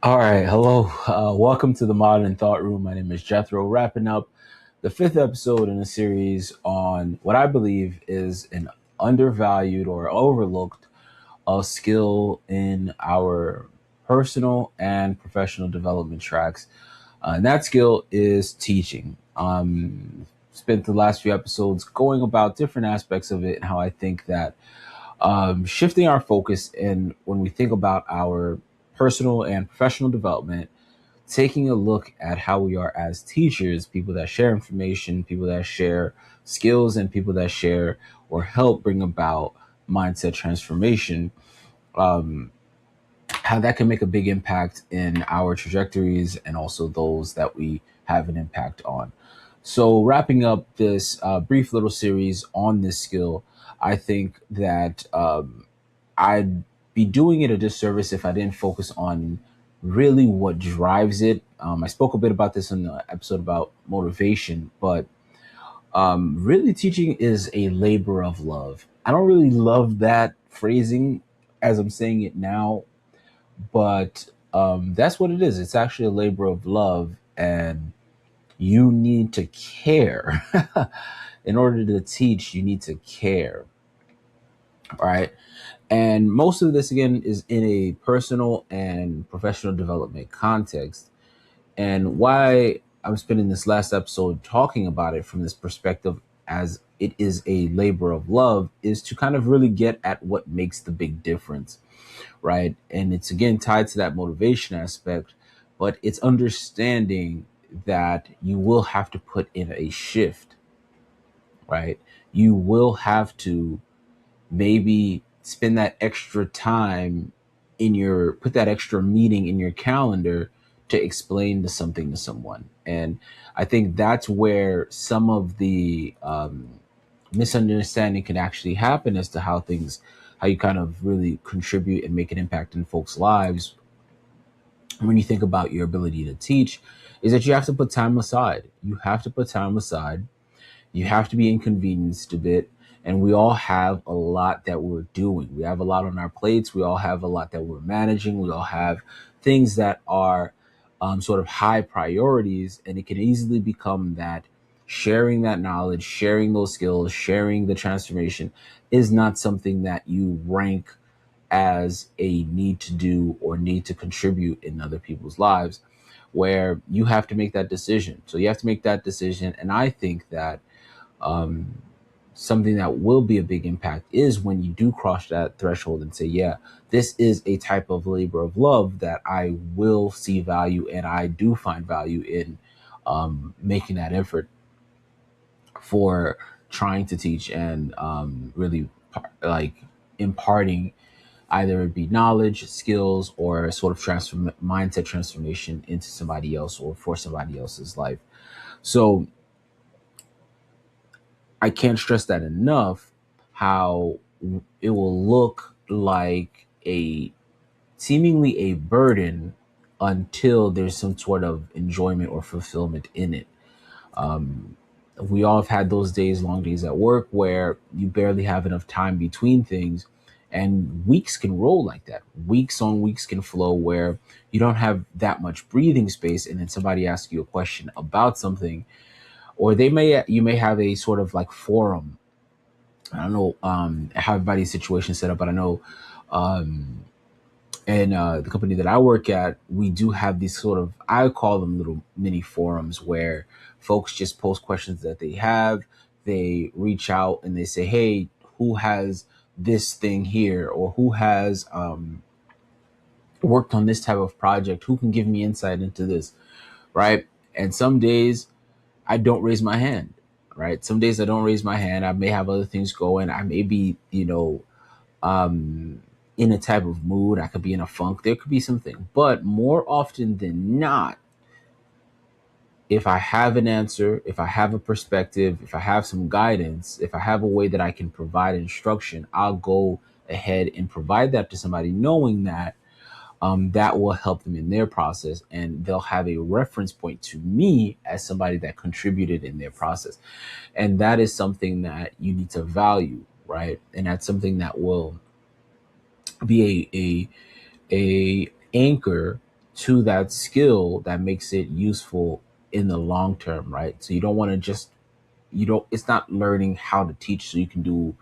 All right, hello. Welcome to the Modern Thought Room. My name is Jethro, wrapping up the fifth episode in a series on what I believe is an undervalued or overlooked skill in our personal and professional development tracks. And that skill is teaching. Spent the last few episodes going about different aspects of it and how I think that shifting our focus and when we think about our personal and professional development, taking a look at how we are as teachers, people that share information, people that share skills, and people that share or help bring about mindset transformation, um, how that can make a big impact in our trajectories and also those that we have an impact on. So, wrapping up this brief little series on this skill, I think that I'd be doing it a disservice if I didn't focus on really what drives it. I spoke a bit about this in the episode about motivation, but really teaching is a labor of love. I don't really love that phrasing as I'm saying it now, but that's what it is. It's actually a labor of love, and you need to care. In order to teach, you need to care, right? And most of this, again, is in a personal and professional development context. And why I'm spending this last episode talking about it from this perspective, as it is a labor of love, is to kind of really get at what makes the big difference, right? And it's again tied to that motivation aspect, but it's understanding that you will have to put in a shift, right? You will have to maybe spend that extra time in your put that extra meeting in your calendar to explain to something to someone. And I think that's where some of the misunderstanding can actually happen as to how you kind of really contribute and make an impact in folks' lives when you think about your ability to teach, is that you have to put time aside. You have to put time aside. You have to be inconvenienced a bit. And we all have a lot that we're doing. We have a lot on our plates. We all have a lot that we're managing. We all have things that are sort of high priorities. And it can easily become that sharing that knowledge, sharing those skills, sharing the transformation is not something that you rank as a need to do or need to contribute in other people's lives, where you have to make that decision. So you have to make that decision. And I think that um, something that will be a big impact is when you do cross that threshold and say, yeah, this is a type of labor of love that I will see value and I do find value in making that effort for trying to teach and really like imparting either it be knowledge, skills, or sort of mindset transformation into somebody else or for somebody else's life. So I can't stress that enough, how it will look like a seemingly a burden until there's some sort of enjoyment or fulfillment in it. Um, we all have had those days, long days at work, where you barely have enough time between things, and weeks can roll like that. Weeks on weeks can flow where you don't have that much breathing space, and then somebody asks you a question about something, or you may have a sort of like forum. I don't know how everybody's situation is set up, but I know um, and the company that I work at, we do have these sort of, I call them little mini forums where folks just post questions that they have. They reach out and they say, hey, who has this thing here? Or who has worked on this type of project? Who can give me insight into this? Right. And some days I don't raise my hand. Right. Some days I don't raise my hand. I may have other things going. I may be, um, in a type of mood. I could be in a funk. There could be something. But more often than not, if I have an answer, if I have a perspective, if I have some guidance, if I have a way that I can provide instruction, I'll go ahead and provide that to somebody, knowing that that will help them in their process and they'll have a reference point to me as somebody that contributed in their process. And that is something that you need to value, right? And that's something that will be a anchor to that skill that makes it useful in the long term, right? So you don't want to just, it's not learning how to teach so you can do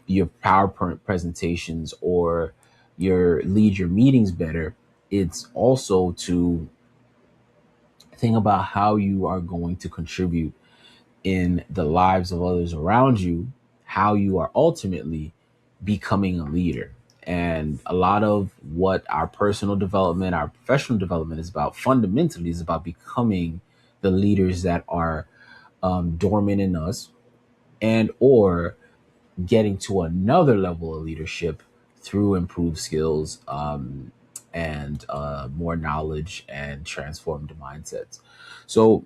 your PowerPoint presentations or lead your meetings better. It's also to think about how you are going to contribute in the lives of others around you, how you are ultimately becoming a leader. And a lot of what our personal development, our professional development is about fundamentally is about becoming the leaders that are dormant in us, and or getting to another level of leadership through improved skills, and more knowledge and transformed mindsets. So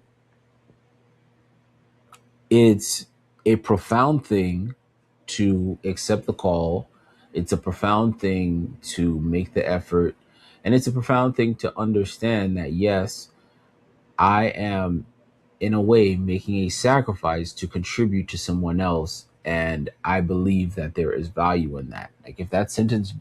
it's a profound thing to accept the call. It's a profound thing to make the effort. And it's a profound thing to understand that, yes, I am in a way making a sacrifice to contribute to someone else, and I believe that there is value in that. Like, if that sentence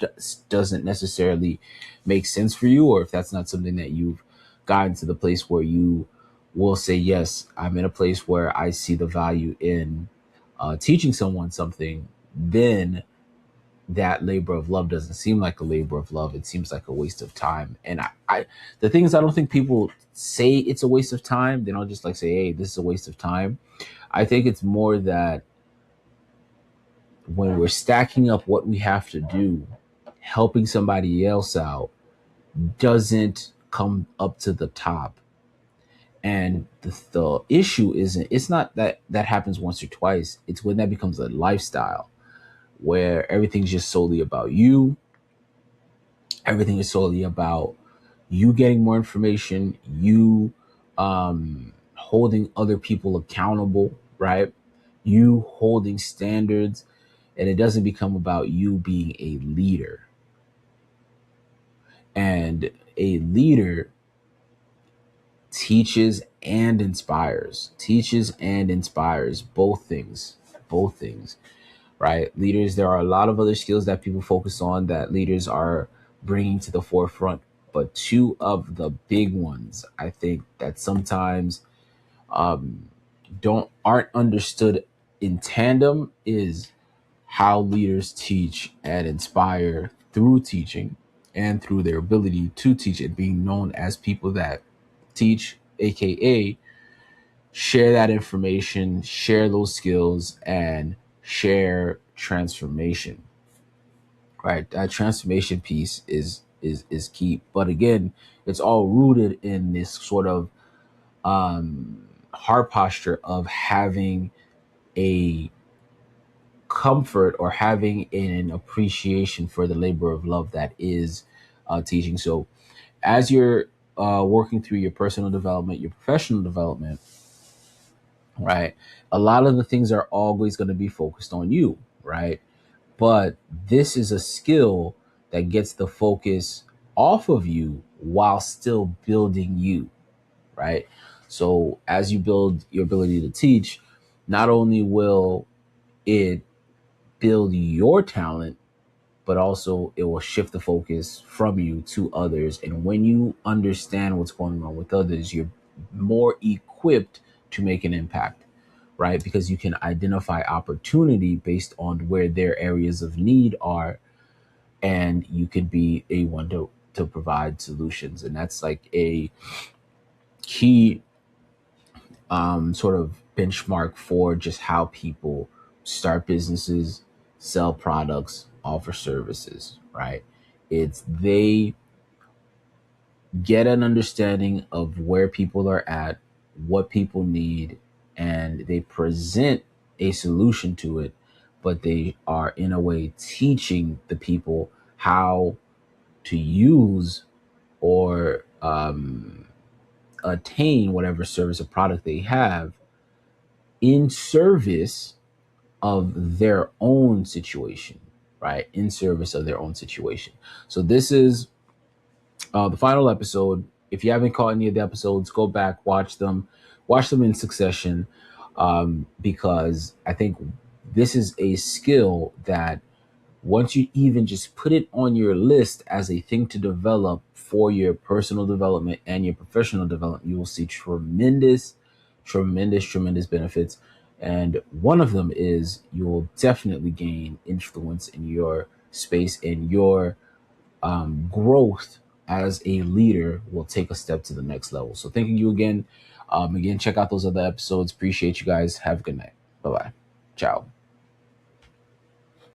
doesn't necessarily make sense for you, or if that's not something that you've gotten to the place where you will say, yes, I'm in a place where I see the value in teaching someone something, then that labor of love doesn't seem like a labor of love. It seems like a waste of time. And the thing is, I don't think people say it's a waste of time. They don't just like say, hey, this is a waste of time. I think it's more that when we're stacking up what we have to do, helping somebody else out doesn't come up to the top. And the issue isn't, it's not that that happens once or twice. It's when that becomes a lifestyle where everything's just solely about you. Everything is solely about you getting more information, you holding other people accountable, right? You holding standards, and it doesn't become about you being a leader. And a leader teaches and inspires, both things, right? Leaders, there are a lot of other skills that people focus on that leaders are bringing to the forefront, but two of the big ones I think that sometimes don't aren't understood in tandem is how leaders teach and inspire through teaching, and through their ability to teach it, being known as people that teach, aka share that information, share those skills, and share transformation. Right, that transformation piece is key. But again, it's all rooted in this sort of heart posture of having a comfort or having an appreciation for the labor of love that is teaching. So as you're working through your personal development, your professional development, right, a lot of the things are always going to be focused on you, right? But this is a skill that gets the focus off of you while still building you, right? So as you build your ability to teach, not only will it build your talent, but also it will shift the focus from you to others. And when you understand what's going on with others, you're more equipped to make an impact, right? Because you can identify opportunity based on where their areas of need are, and you can be a one to provide solutions. And that's like a key sort of benchmark for just how people start businesses, sell products, offer services, right? It's they get an understanding of where people are at, what people need, and they present a solution to it, but they are in a way teaching the people how to use or attain whatever service or product they have in service of their own situation, right? In service of their own situation. So this is the final episode. If you haven't caught any of the episodes, go back, watch them in succession, because I think this is a skill that once you even just put it on your list as a thing to develop for your personal development and your professional development, you will see tremendous benefits. And one of them is you will definitely gain influence in your space, and your growth as a leader will take a step to the next level. So thanking you again. Again, check out those other episodes. Appreciate you guys. Have a good night. Bye bye. Ciao.